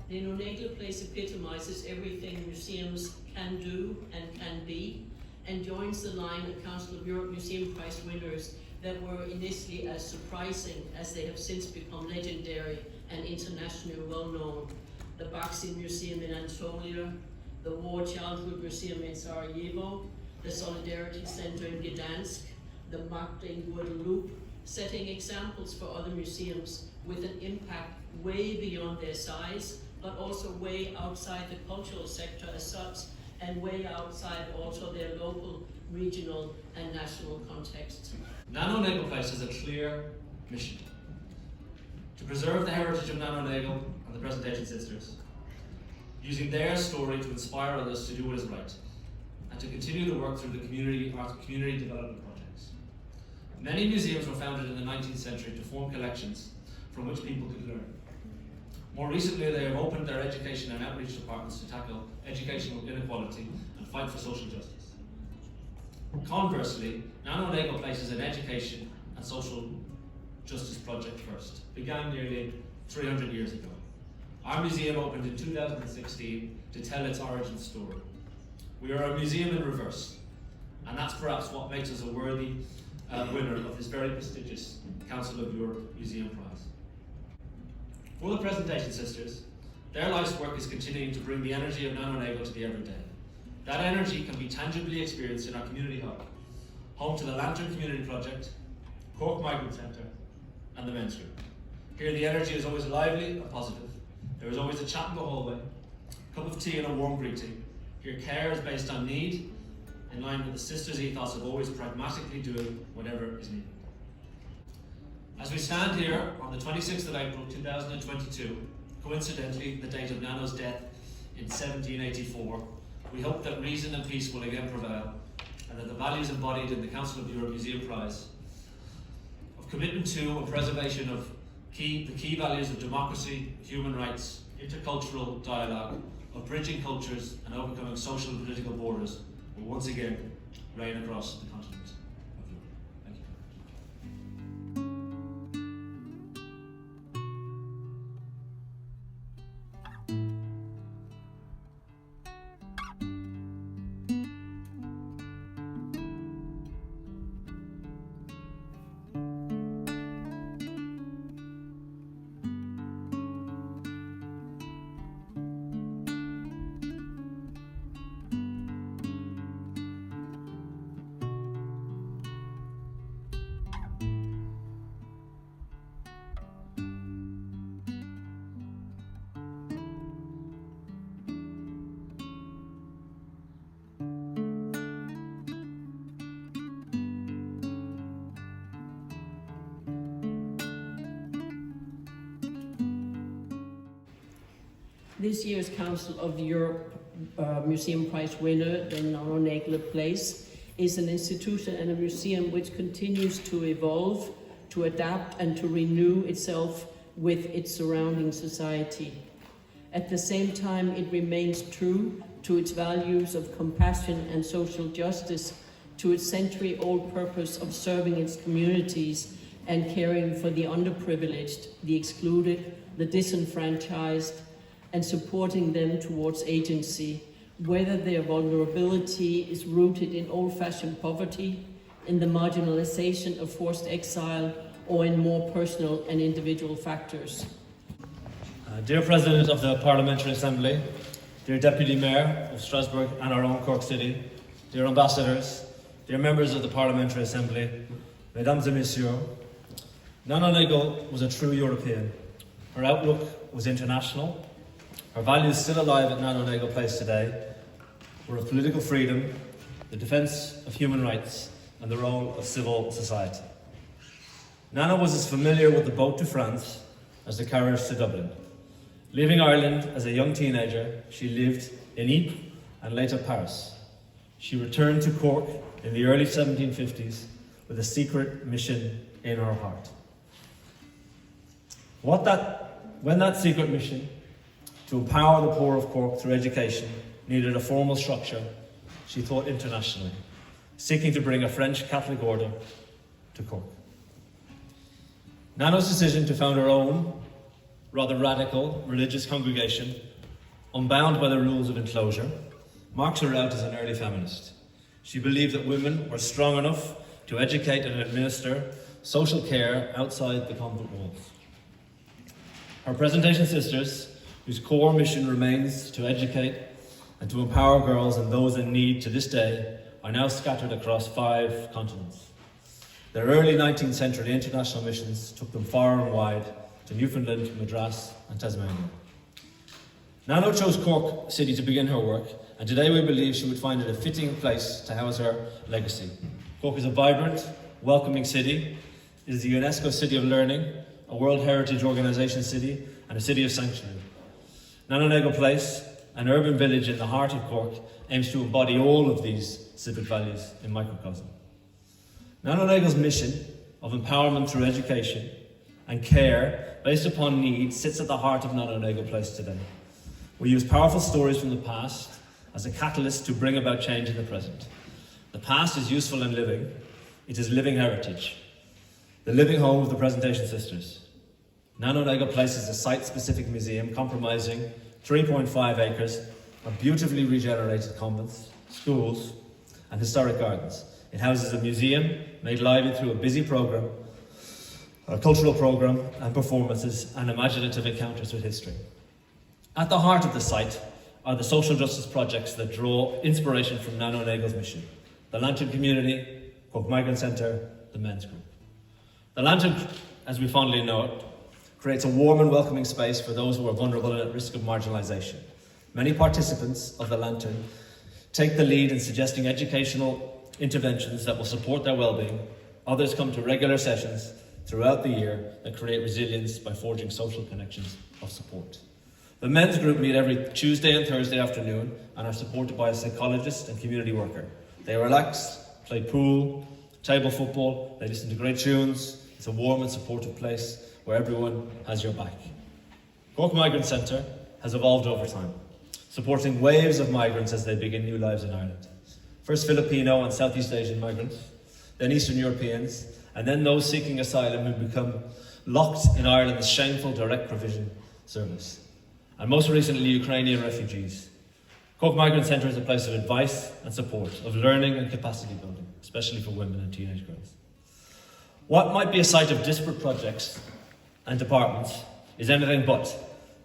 Nano Nagle Place epitomizes everything museums can do and can be, and joins the line of Council of Europe Museum Prize winners that were initially as surprising as they have since become legendary and internationally well-known. The Boxing Museum in Antalya, the War Childhood Museum in Sarajevo, the Solidarity Center in Gdansk, the MACT in Guadeloupe, setting examples for other museums with an impact way beyond their size, but also way outside the cultural sector as such, and way outside also their local, regional, and national contexts. Nano Nagle Place has a clear mission: to preserve the heritage of Nano Nagle and the Presentation Sisters, using their story to inspire others to do what is right, and to continue the work through the community development projects. Many museums were founded in the 19th century to form collections from which people could learn. More recently, they have opened their education and outreach departments to tackle educational inequality and fight for social justice. Conversely, Nano Nagle Place is an education and social justice project first. Began nearly 300 years ago. Our museum opened in 2016 to tell its origin story. We are a museum in reverse, and that's perhaps what makes us a worthy winner of this very prestigious Council of Europe Museum Prize. For the Presentation Sisters, their life's work is continuing to bring the energy of Nano Nagle to the everyday. That energy can be tangibly experienced in our community hub, home to the Lantern Project Cork Migrant Centre, and the men's group. Here the energy is always lively and positive. There is always a chat in the hallway, a cup of tea and a warm greeting. Here care is based on need, in line with the sisters' ethos of always pragmatically doing whatever is needed. As we stand here on the 26th of April 2022, coincidentally the date of Nano's death in 1784, we hope that reason and peace will again prevail, and that the values embodied in the Council of Europe Museum Prize of commitment to and preservation of the key values of democracy, human rights, intercultural dialogue, of bridging cultures and overcoming social and political borders will once again reign across the continent. This year's Council of Europe Museum Prize winner, the Nano Nagle Place, is an institution and a museum which continues to evolve, to adapt and to renew itself with its surrounding society. At the same time, it remains true to its values of compassion and social justice, to its century-old purpose of serving its communities and caring for the underprivileged, the excluded, the disenfranchised, and supporting them towards agency, whether their vulnerability is rooted in old-fashioned poverty, in the marginalization of forced exile, or in more personal and individual factors. Dear President of the Parliamentary Assembly, dear Deputy Mayor of Strasbourg and our own Cork City, dear Ambassadors, dear members of the Parliamentary Assembly, Mesdames et Messieurs, Nano Nagle was a true European. Her outlook was international. Our values still alive at Nano Nagle Place today were of political freedom, the defence of human rights, and the role of civil society. Nano was as familiar with the boat to France as the carriage to Dublin. Leaving Ireland as a young teenager, she lived in Ypres and later Paris. She returned to Cork in the early 1750s with a secret mission in her heart. When that secret mission to empower the poor of Cork through education needed a formal structure, she thought internationally, seeking to bring a French Catholic order to Cork. Nano's decision to found her own rather radical religious congregation, unbound by the rules of enclosure, marks her out as an early feminist. She believed that women were strong enough to educate and administer social care outside the convent walls. Her Presentation Sisters, whose core mission remains to educate and to empower girls and those in need to this day, are now scattered across 5 continents. Their early 19th century international missions took them far and wide to Newfoundland, Madras and Tasmania. Nano chose Cork City to begin her work, and today we believe she would find it a fitting place to house her legacy. Cork is a vibrant, welcoming city. It is the UNESCO City of Learning, a World Heritage Organisation city, and a city of sanctuary. Nano Nagle Place, an urban village in the heart of Cork, aims to embody all of these civic values in microcosm. Nano Nagle's mission of empowerment through education and care based upon need sits at the heart of Nano Nagle Place today. We use powerful stories from the past as a catalyst to bring about change in the present. The past is useful in living. It is living heritage. The living home of the Presentation Sisters. Nano Nagle Place is a site-specific museum comprising 3.5 acres of beautifully regenerated convents, schools, and historic gardens. It houses a museum made lively through a busy programme, a cultural programme, and performances and imaginative encounters with history. At the heart of the site are the social justice projects that draw inspiration from Nano Nagle's mission. The Lantern Community, Cork Migrant Centre, the Men's Group. The Lantern, as we fondly know it, creates a warm and welcoming space for those who are vulnerable and at risk of marginalisation. Many participants of the Lantern take the lead in suggesting educational interventions that will support their well-being. Others come to regular sessions throughout the year that create resilience by forging social connections of support. The Men's Group meet every Tuesday and Thursday afternoon and are supported by a psychologist and community worker. They relax, play pool, table football, they listen to great tunes. It's a warm and supportive place where everyone has your back. Cork Migrant Centre has evolved over time, supporting waves of migrants as they begin new lives in Ireland. First Filipino and Southeast Asian migrants, then Eastern Europeans, and then those seeking asylum who become locked in Ireland's shameful direct provision service. And most recently, Ukrainian refugees. Cork Migrant Centre is a place of advice and support, of learning and capacity building, especially for women and teenage girls. What might be a site of disparate projects and departments is anything but.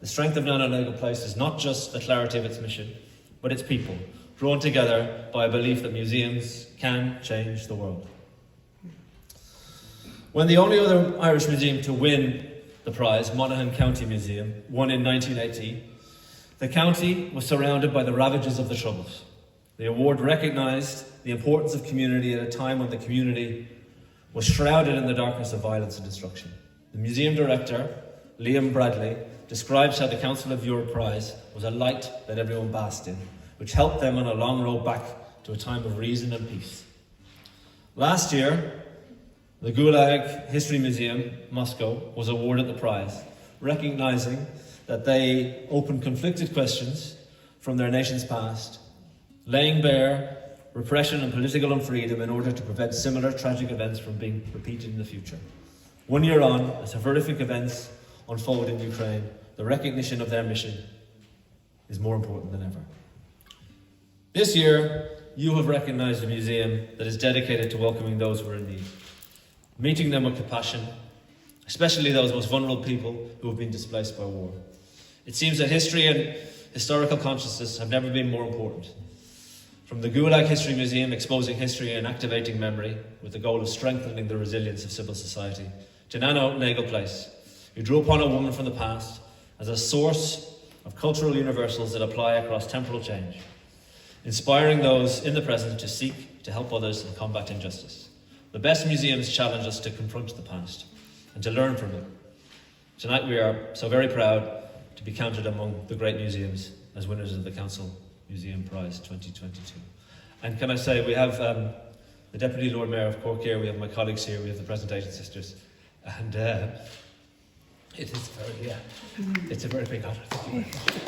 The strength of Nano Nagle Place is not just the clarity of its mission, but its people, drawn together by a belief that museums can change the world. When the only other Irish museum to win the prize, Monaghan County Museum, won in 1980, the county was surrounded by the ravages of the Troubles. The award recognised the importance of community at a time when the community was shrouded in the darkness of violence and destruction. The museum director, Liam Bradley, describes how the Council of Europe Prize was a light that everyone basked in, which helped them on a long road back to a time of reason and peace. Last year, the Gulag History Museum, Moscow, was awarded the prize, recognising that they opened conflicted questions from their nation's past, laying bare repression and political unfreedom in order to prevent similar tragic events from being repeated in the future. 1 year on, as horrific events unfold in Ukraine, the recognition of their mission is more important than ever. This year, you have recognised a museum that is dedicated to welcoming those who are in need, meeting them with compassion, especially those most vulnerable people who have been displaced by war. It seems that history and historical consciousness have never been more important. From the Gulag History Museum exposing history and activating memory with the goal of strengthening the resilience of civil society, to Nano Nagle Place, who drew upon a woman from the past as a source of cultural universals that apply across temporal change, inspiring those in the present to seek to help others and combat injustice. The best museums challenge us to confront the past and to learn from it. Tonight we are so very proud to be counted among the great museums as winners of the Council Museum Prize 2022. And can I say, we have the Deputy Lord Mayor of Cork here, we have my colleagues here, we have the Presentation Sisters, and it's a very big honour. Thank you very much.